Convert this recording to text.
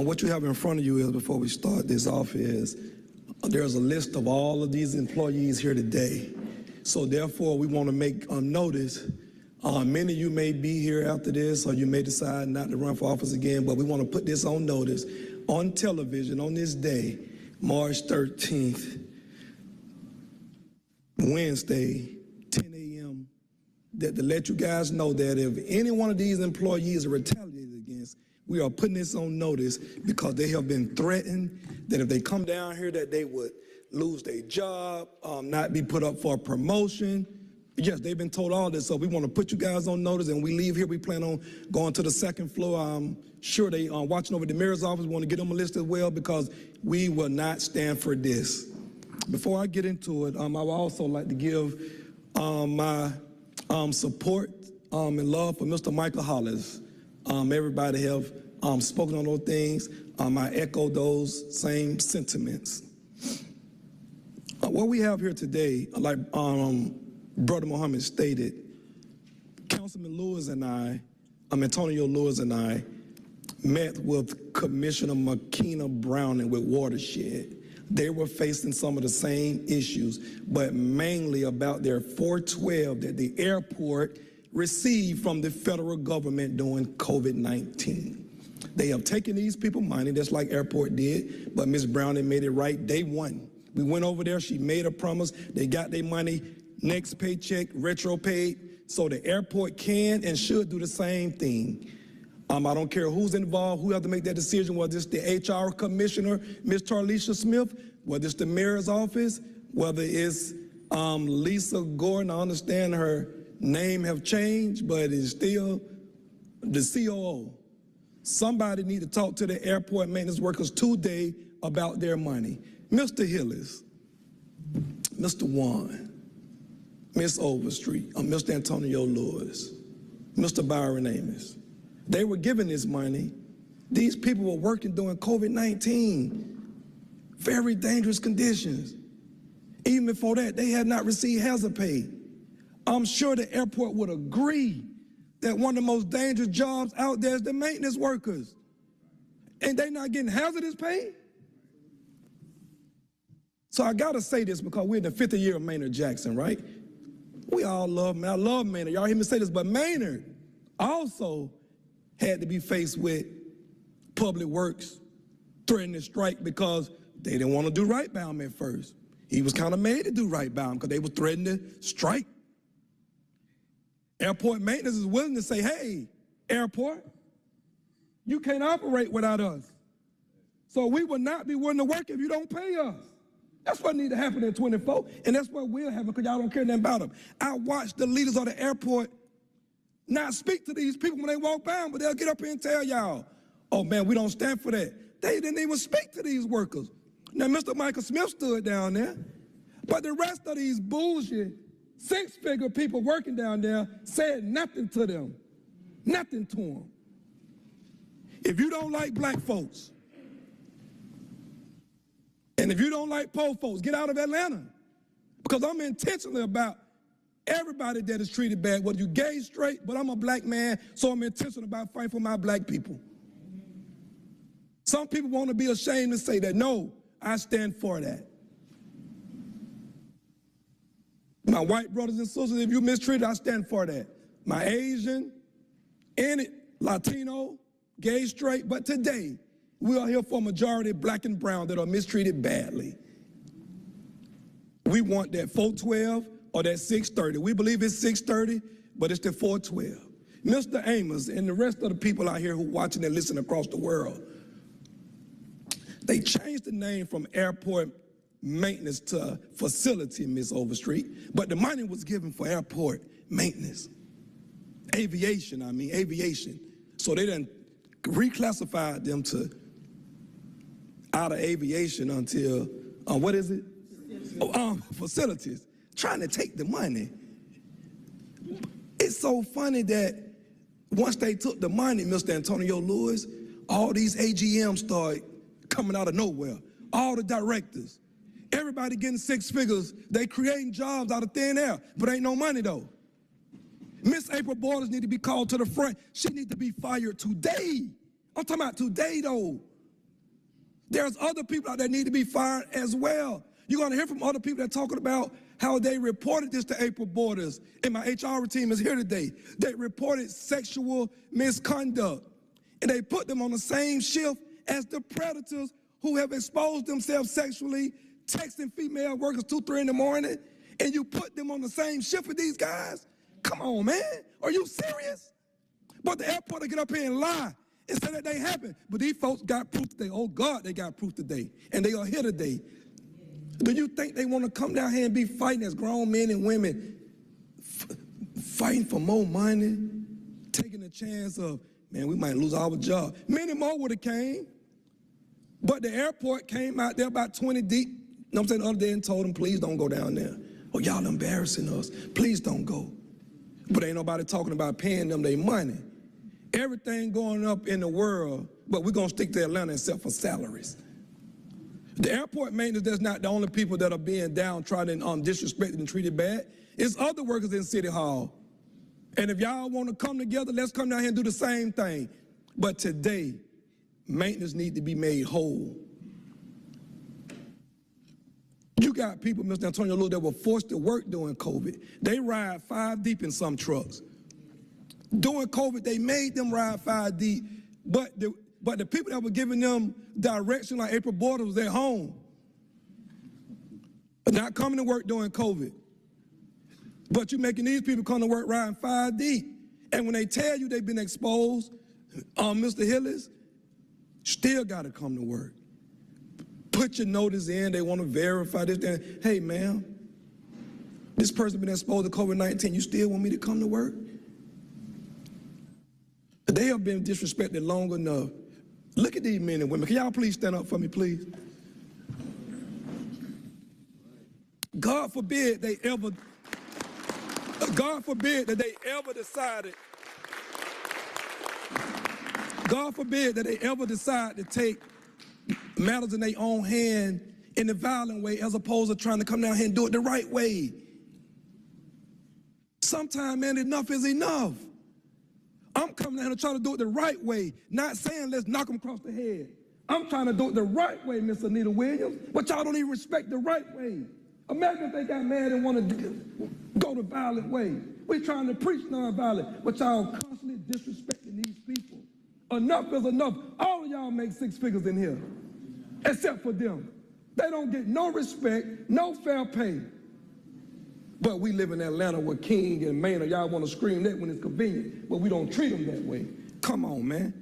What you have in front of you is, before we start this off, is there's a list of all of these employees here today. So therefore, we want to make notice. Many of you may be here after this, or you may decide not to run for office again, but we want to put this on notice on television on this day, March 13th, Wednesday, 10 a.m., that to let you guys know that if any one of these employees are retaliated against, we are putting this on notice because they have been threatened that if they come down here that they would lose their job, not be put up for a promotion. Yes, they've been told all this, so we want to put you guys on notice, and we leave here. We plan on going to the second floor. I'm sure they are watching over the mayor's office. We want to get them a list as well because we will not stand for this. Before I get into it, I would also like to give my support and love for Mr. Michael Hollis. Everybody have spoken on those things. I echo those same sentiments. What we have here today, like Brother Muhammad stated, Councilman Lewis and Antonio Lewis and I met with Commissioner McKenna Browning with Watershed. They were facing some of the same issues, but mainly about their 412 that the airport received from the federal government during COVID-19. They have taken these people money, just like airport did, but Ms. Browning made it right day one. We went over there, she made a promise, they got their money, next paycheck, retro paid, so the airport can and should do the same thing. I don't care who's involved, who have to make that decision, whether it's the HR commissioner, Ms. Tarlisha Smith, whether it's the mayor's office, whether it's Lisa Gordon. I understand her name have changed, but it's still the COO. Somebody need to talk to the airport maintenance workers today about their money. Mr. Hillis, Mr. Warren, Ms. Overstreet, Mr. Antonio Lewis, Mr. Byron Amos. They were given this money. These people were working during COVID-19, very dangerous conditions. Even before that, they had not received hazard pay. I'm sure the airport would agree that one of the most dangerous jobs out there is the maintenance workers. And they not getting hazardous pay? So I gotta say this because we're in the 50th year of Maynard Jackson, right? We all love Maynard. I love Maynard. Y'all hear me say this, but Maynard also had to be faced with Public Works threatening to strike because they didn't want to do right by him at first. He was kind of made to do right by him because they were threatening to strike. Airport maintenance is willing to say, hey, airport, you can't operate without us. So we will not be willing to work if you don't pay us. That's what needs to happen in 24, and that's what will happen because y'all don't care nothing about them. I watched the leaders of the airport not speak to these people when they walk by them, but they'll get up here and tell y'all, oh man, we don't stand for that. They didn't even speak to these workers. Now, Mr. Michael Smith stood down there, but the rest of these bullshit six-figure people working down there said nothing to them, nothing to them. If you don't like black folks, and if you don't like poor folks, get out of Atlanta, because I'm intentional about everybody that is treated bad, whether you gay, straight, but I'm a black man, so I'm intentional about fighting for my black people. Some people want to be ashamed to say that. No, I stand for that. My white brothers and sisters, if you mistreated, I stand for that. My Asian, Latino, gay, straight, but today, we are here for a majority of black and brown that are mistreated badly. We want that 412 or that 630. We believe it's 630, but it's the 412. Mr. Amos and the rest of the people out here who are watching and listening across the world, they changed the name from airport maintenance to facility, Ms. Overstreet, but the money was given for airport maintenance. Aviation. So they done reclassified them to out of aviation until, what is it? Facilities. Trying to take the money. It's so funny that once they took the money, Mr. Antonio Lewis, all these AGMs started coming out of nowhere. All the directors, everybody getting six figures. They creating jobs out of thin air, but ain't no money though. Miss April Borders need to be called to the front. She need to be fired today. I'm talking about today though. There's other people out there that need to be fired as well. You're going to hear from other people that are talking about how they reported this to April Borders, and my HR team is here today. They reported sexual misconduct, and they put them on the same shift as the predators who have exposed themselves sexually, texting female workers 2, 3 in the morning, and you put them on the same shift with these guys? Come on, man. Are you serious? But the airport will get up here and lie and say that they happened. But these folks got proof today. Oh, God, they got proof today. And they are here today. Do you think they want to come down here and be fighting as grown men and women, fighting for more money, taking a chance of, man, we might lose our job? Many more would have came. But the airport came out there about 20 deep, you know what I'm saying, the other day and told them, please don't go down there. Oh, y'all embarrassing us. Please don't go. But ain't nobody talking about paying them their money. Everything going up in the world, but we're going to stick to Atlanta except for salaries. The airport maintenance, that's not the only people that are being downtrodden and disrespected and treated bad. It's other workers in City Hall. And if y'all want to come together, let's come down here and do the same thing. But today, maintenance need to be made whole. You got people, Mr. Antonio Lewis, that were forced to work during COVID. They ride 5 deep in some trucks. During COVID, they made them ride 5 deep, but the people that were giving them direction, like April Borders, was at home, not coming to work during COVID. But you're making these people come to work riding 5 deep. And when they tell you they've been exposed, Mr. Hillis, still got to come to work. Put your notice in, they want to verify this, that. Hey, ma'am, this person been exposed to COVID-19, you still want me to come to work? They have been disrespected long enough. Look at these men and women. Can y'all please stand up for me, please? God forbid they ever, God forbid that they ever decided, God forbid that they ever decide to take matters in their own hand in the violent way as opposed to trying to come down here and do it the right way. Sometimes, man, enough is enough. I'm coming down here to try to do it the right way, not saying let's knock them across the head. I'm trying to do it the right way, Miss Anita Williams, but y'all don't even respect the right way. Imagine if they got mad and want to go the violent way. We're trying to preach nonviolent, but y'all constantly disrespecting these people. Enough is enough. All of y'all make 6 figures in here, except for them. They don't get no respect, no fair pay. But we live in Atlanta where King and Maynard, y'all want to scream that when it's convenient, but we don't treat them that way. Come on, man.